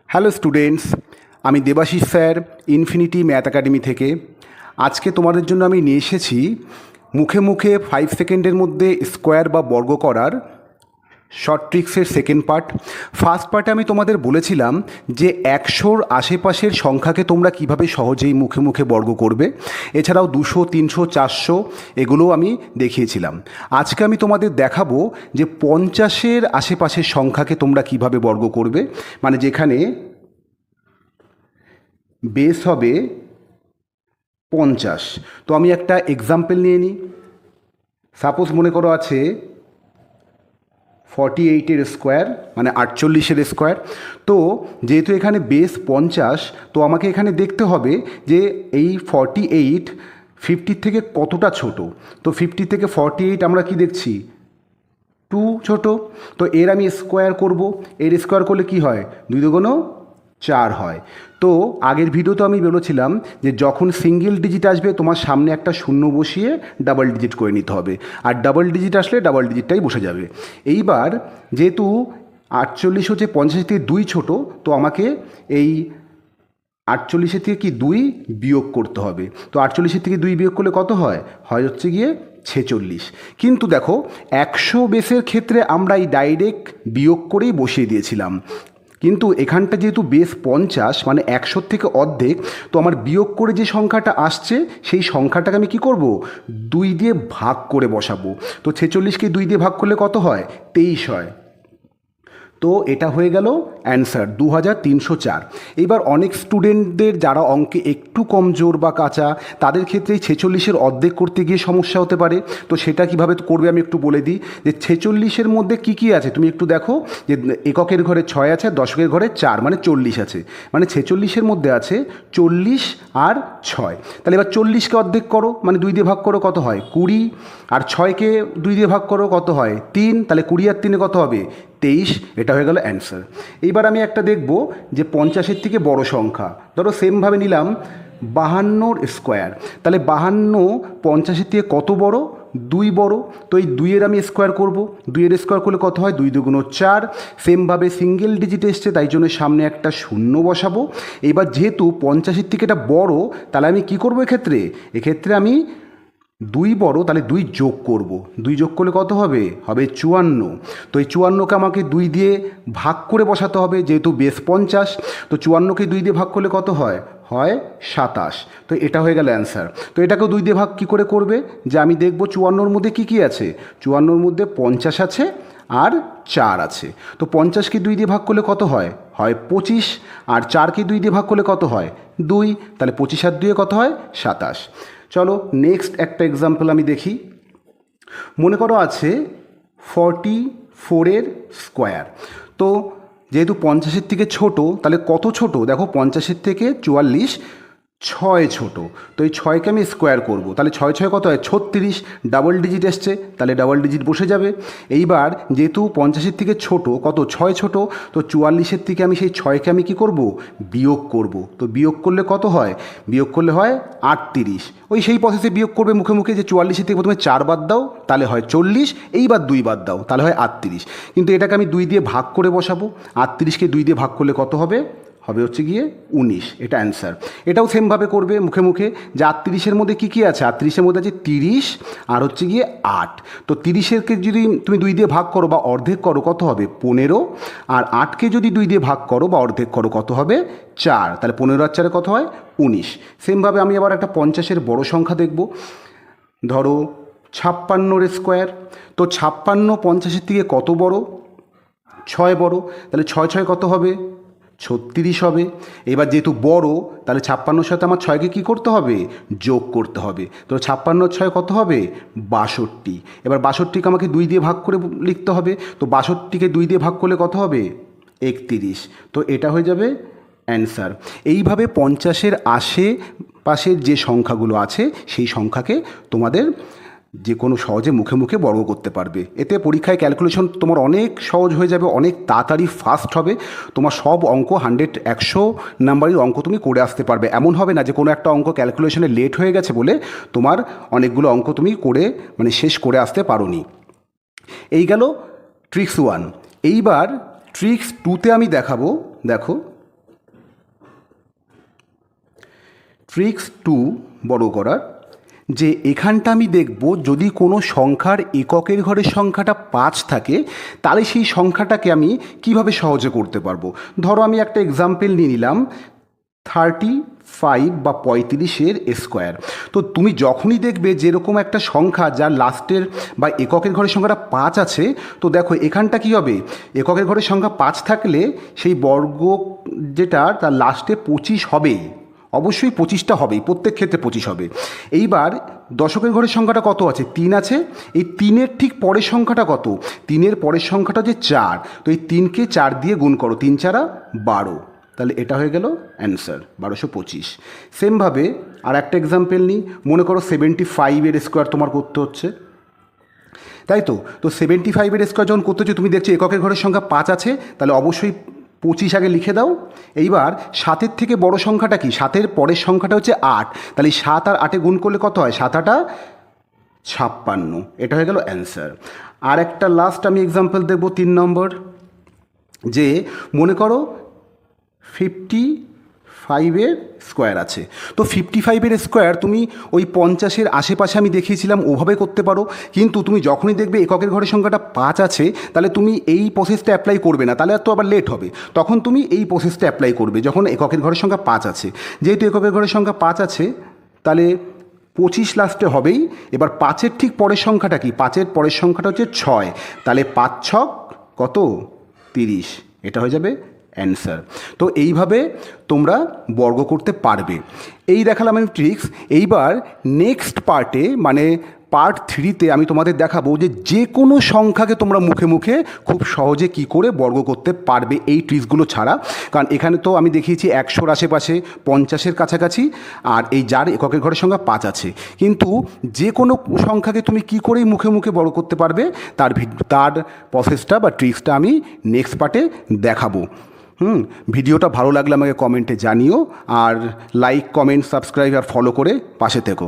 Hello students, আমি Debashis sir, infinity math academy থেকে। আজকে তোমাদের জন্য আমি নিয়ে এসেছি মুখে মুখে 5 সেকেন্ডের মধ্যে স্কোয়ার বা বর্গ করার শর্ট ট্রিক্সের সেকেন্ড পার্ট। ফার্স্ট পার্টে আমি তোমাদের বলেছিলাম যে 100-র আশেপাশের সংখ্যাকে তোমরা কিভাবে সহজেই মুখে মুখে বর্গ করবে। এছাড়াও 200, 300, 400 এগুলোও আমি দেখিয়েছিলাম। আজকে আমি তোমাদের দেখাবো যে 50-এর আশেপাশের সংখ্যাকে তোমরা কিভাবে বর্গ করবে, মানে যেখানে বেস হবে 50। তো আমি একটা এক্সাম্পল নিয়ে নিই। সাপোজ মনে করো আছে 48-এর স্কোয়ার, মানে 48-এর স্কোয়ার। তো যেহেতু এখানে বেস 50, তো আমাকে এখানে দেখতে হবে যে এই 48 50 থেকে কতটা ছোট। তো 50 থেকে 48 আমরা কি দেখছি, 2 ছোট। তো এর আমি স্কোয়ার করব। এর স্কোয়ার করলে কি হয়, 2 দুগুণ 4 হয়। তো আগের ভিডিওতে আমি বলেছিলাম যে যখন সিঙ্গেল ডিজিট আসবে তোমার সামনে একটা শূন্য বসিয়ে ডাবল ডিজিট করে নিতে হবে, আর ডাবল ডিজিট আসলে ডাবল ডিজিটটাই বসে যাবে। এইবার যেহেতু 48 হচ্ছে 50 থেকে 2 ছোট, তো আমাকে এই 48-এর থেকে কি 2 বিয়োগ করতে হবে। তো 48-এর থেকে 2 বিয়োগ করলে কত হয়, হচ্ছে গিয়ে 46। কিন্তু দেখো 100 বেসের ক্ষেত্রে আমরা এই ডাইরেক্ট বিয়োগ করেই বসিয়ে দিয়েছিলাম, কিন্তু এখানটা যেহেতু বেস 50, মানে 100 থেকে অর্ধেক, তো আমার বিয়োগ করে যে সংখ্যাটা আসছে সেই সংখ্যাটাকে আমি কি করব, 2 দিয়ে ভাগ করে বসাবো। তো 46কে 2 দিয়ে ভাগ করলে কত হয়, 23 হয়। তো এটা হয়ে গেল অ্যান্সার 2304। এবার অনেক স্টুডেন্টদের যারা অঙ্কে একটু কমজোর বা কাঁচা, তাদের ক্ষেত্রে এই 46-এর অর্ধেক করতে গিয়ে সমস্যা হতে পারে। তো সেটা কিভাবে করবে আমি একটু বলে দিই যে 46-এর মধ্যে কি কি আছে তুমি একটু দেখো, যে এককের ঘরে 6 আছে, দশকের ঘরে 4, মানে 40 আছে। মানে 46-এর মধ্যে আছে 40 আর 6। তাহলে এবার 40কে অর্ধেক করো, মানে 2 দিয়ে ভাগ করো, কত হয় 20। আর 6কে 2 দিয়ে ভাগ করো, কত হয় 3। তাহলে 20 আর 3 কত হবে 23। এটা হয়ে গেল অ্যান্সার। এইবার আমি একটা দেখব যে 50-এর থেকে বড় সংখ্যা, ধরো সেমভাবে নিলাম 52-র স্কোয়ার। তাহলে 52 50-এর থেকে কত বড়, 2 বড়। তো এই 2-এর আমি স্কোয়ার করব। 2-এর স্কোয়ার করলে কত হয়, 2 দুগুণ 4। সেমভাবে সিঙ্গেল ডিজিট এসছে, তাই জন্য সামনে একটা শূন্য বসাবো। এবার যেহেতু 50-এর থেকে এটা বড়, তাহলে আমি কি করব, এক্ষেত্রে আমি 2 বড়, তাহলে 2 যোগ করব। 2 যোগ করলে কত হবে, 54। তো এই 54কে আমাকে 2 দিয়ে ভাগ করে বসাতে হবে, যেহেতু বেস 50। তো 54কে 2 দিয়ে ভাগ করলে কত হয়, 27। তো এটা হয়ে গেল অ্যান্সার। তো এটাকেও 2 দিয়ে ভাগ কী করে করবে, যে আমি দেখব 54-র মধ্যে কী কী আছে। 54-র মধ্যে 50 আছে আর 4 আছে। তো 50কে 2 দিয়ে ভাগ করলে কত হয়, 25। আর 4কে 2 দিয়ে ভাগ করলে কত হয়, 2। তাহলে 25 আর 2 কত হয়, 27। চলো নেক্সট একটা এক্সাম্পল আমি দেখি। মনে করো আছে 44-এর স্কোয়ার। তো যেহেতু 50-এর থেকে ছোট, তাহলে কত ছোট দেখো, 50-এর থেকে 44, 6 ছোট। তো এই 6কে আমি স্কোয়ার করব। তাহলে 6 6 কত হয়, 36। ডাবল ডিজিট এসছে, তাহলে ডাবল ডিজিট বসে যাবে। এইবার যেহেতু 50-এর থেকে ছোট, কত 6 ছোট, তো 44-এর থেকে আমি সেই 6কে আমি কী করব, বিয়োগ করব। তো বিয়োগ করলে কত হয়, বিয়োগ করলে হয় 38। ওই সেই প্রসেসে বিয়োগ করবে মুখে মুখে, যে 44-এর থেকে প্রথমে 4 বাদ দাও, তাহলে হয় 40। এইবার 2 বাদ দাও, তাহলে হয় 38। কিন্তু এটাকে আমি 2 দিয়ে ভাগ করে বসাবো। 38কে 2 দিয়ে ভাগ করলে কত হবে, হচ্ছে গিয়ে 19। এটা অ্যান্সার। এটাও সেমভাবে করবে মুখে মুখে, যে 38-এর মধ্যে কী কী আছে, 38-এর মধ্যে আছে 30 আর হচ্ছে গিয়ে 8। তো 30-এরকে যদি তুমি 2 দিয়ে ভাগ করো বা অর্ধেক করো, কত হবে 15। আর 8কে যদি 2 দিয়ে ভাগ করো বা অর্ধেক করো, কত হবে 4। তাহলে 15 আর 4 কত হয় 19। সেমভাবে আমি আবার একটা 50-এর বড় সংখ্যা দেখব। ধরো 56-র স্কোয়ার। তো 56 50-এর থেকে কত বড়, 6 বড়। তাহলে 6 6 কত হবে, 36 হবে। এবার যেহেতু বড়, তাহলে 56-র সাথে আমার 6কে কী করতে হবে, যোগ করতে হবে। তো 56 6 কত হবে, 62। এবার 62কে আমাকে 2 দিয়ে ভাগ করে লিখতে হবে। তো 62কে 2 দিয়ে ভাগ করলে কত হবে, 31। তো এটা হয়ে যাবে অ্যান্সার। এইভাবে 50-এর আশেপাশের যে সংখ্যাগুলো আছে সেই সংখ্যাকে তোমাদের যে কোনো সহজে মুখে মুখে বর্গ করতে পারবে। এতে পরীক্ষায় ক্যালকুলেশন তোমার অনেক সহজ হয়ে যাবে, অনেক তাড়াতাড়ি ফাস্ট হবে। তোমার সব অঙ্ক 100 নাম্বারের অঙ্ক তুমি করে আসতে পারবে। এমন হবে না যে কোনো একটা অঙ্ক ক্যালকুলেশনে লেট হয়ে গেছে বলে তোমার অনেকগুলো অঙ্ক তুমি করে শেষ করে আসতে পারোনি। এই গেল ট্রিক্স 1। এইবার ট্রিক্স 2তে আমি দেখাবো। দেখো ট্রিক্স 2 বড় করার, যে এখানটা আমি দেখব যদি কোনো সংখ্যার এককের ঘরের সংখ্যাটা 5 থাকে তাহলে সেই সংখ্যাটাকে আমি কিভাবে সহজে করতে পারবো। ধরো আমি একটা এক্সাম্পল নিয়ে নিলাম 35 বা 35-এর স্কোয়ার। তো তুমি যখনই দেখবে যেরকম একটা সংখ্যা যার লাস্টের বা এককের ঘরের সংখ্যাটা 5 আছে, তো দেখো এখানটা কী হবে, এককের ঘরের সংখ্যা 5 থাকলে সেই বর্গ যেটা তার লাস্টে 25 হবেই, অবশ্যই 25টা হবেই, প্রত্যেক ক্ষেত্রে 25 হবে। এইবার দশকের ঘরের সংখ্যাটা কত আছে, 3 আছে, এই 3-এর ঠিক পরের সংখ্যাটা কত, 3-এর পরের সংখ্যাটা যে 4, তো এই 3কে 4 দিয়ে গুণ করো, 3 4 12, তাহলে এটা হয়ে গেল অ্যান্সার 1225। সেমভাবে আর একটা এক্সাম্পল নিই, মনে করো 75-এর স্কোয়ার তোমার করতে হচ্ছে, তাই তো। তো 75-এর স্কোয়ার যখন করতে হচ্ছে তুমি দেখছো এককের ঘরের সংখ্যা 5 আছে, তাহলে অবশ্যই 25 আগে লিখে দাও। এইবার 7-এর থেকে বড় সংখ্যাটা কি, 7-এর পরের সংখ্যাটা হচ্ছে 8, তাহলে 7 আর 8-এ গুণ করলে কত হয়, 7 8 56, এটা হয়ে গেল অ্যান্সার। আর একটা লাস্ট আমি এক্সাম্পল দেবো 3 নম্বর, যে মনে করো 55-এর স্কোয়ার আছে। তো 55-এর স্কোয়ার তুমি ওই 50-এর আশেপাশে আমি দেখিয়েছিলাম ওভাবে করতে পারো, কিন্তু তুমি যখনই দেখবে এককের ঘরের সংখ্যাটা 5 আছে তাহলে তুমি এই প্রসেসটা অ্যাপ্লাই করবে না, তাহলে তো আবার লেট হবে। তখন তুমি এই প্রসেসটা অ্যাপ্লাই করবে যখন এককের ঘরের সংখ্যা 5 আছে। যেহেতু এককের ঘরের সংখ্যা 5 আছে তাহলে 25 লাস্টে হবেই। এবার 5-এর ঠিক পরের সংখ্যাটা কি, 5-এর পরের সংখ্যাটা হচ্ছে 6, তাহলে 5 6 কত 30, এটা হয়ে যাবে অ্যান্সার। তো এইভাবে তোমরা বর্গ করতে পারবে। এই দেখালাম আমি ট্রিক্স। এইবার নেক্সট পার্টে মানে পার্ট 3-তে আমি তোমাদের দেখাবো যে কোনো সংখ্যাকে তোমরা মুখে মুখে খুব সহজে কি করে বর্গ করতে পারবে এই ট্রিক্সগুলো ছাড়া। কারণ এখানে তো আমি দেখিয়েছি 100-র আশেপাশে, 50-এর কাছাকাছি, আর এই যার এককের ঘরের সংখ্যা 5 আছে। কিন্তু যে কোনো সংখ্যাকে তুমি কি করেই মুখে মুখে বর্গ করতে পারবে তার প্রসেসটা বা ট্রিক্সটা আমি নেক্সট পার্টে দেখাবো। ভিডিওটা ভালো লাগলে আমাকে কমেন্টে জানিও, আর লাইক কমেন্ট সাবস্ক্রাইব আর ফলো করে পাশে থেকো।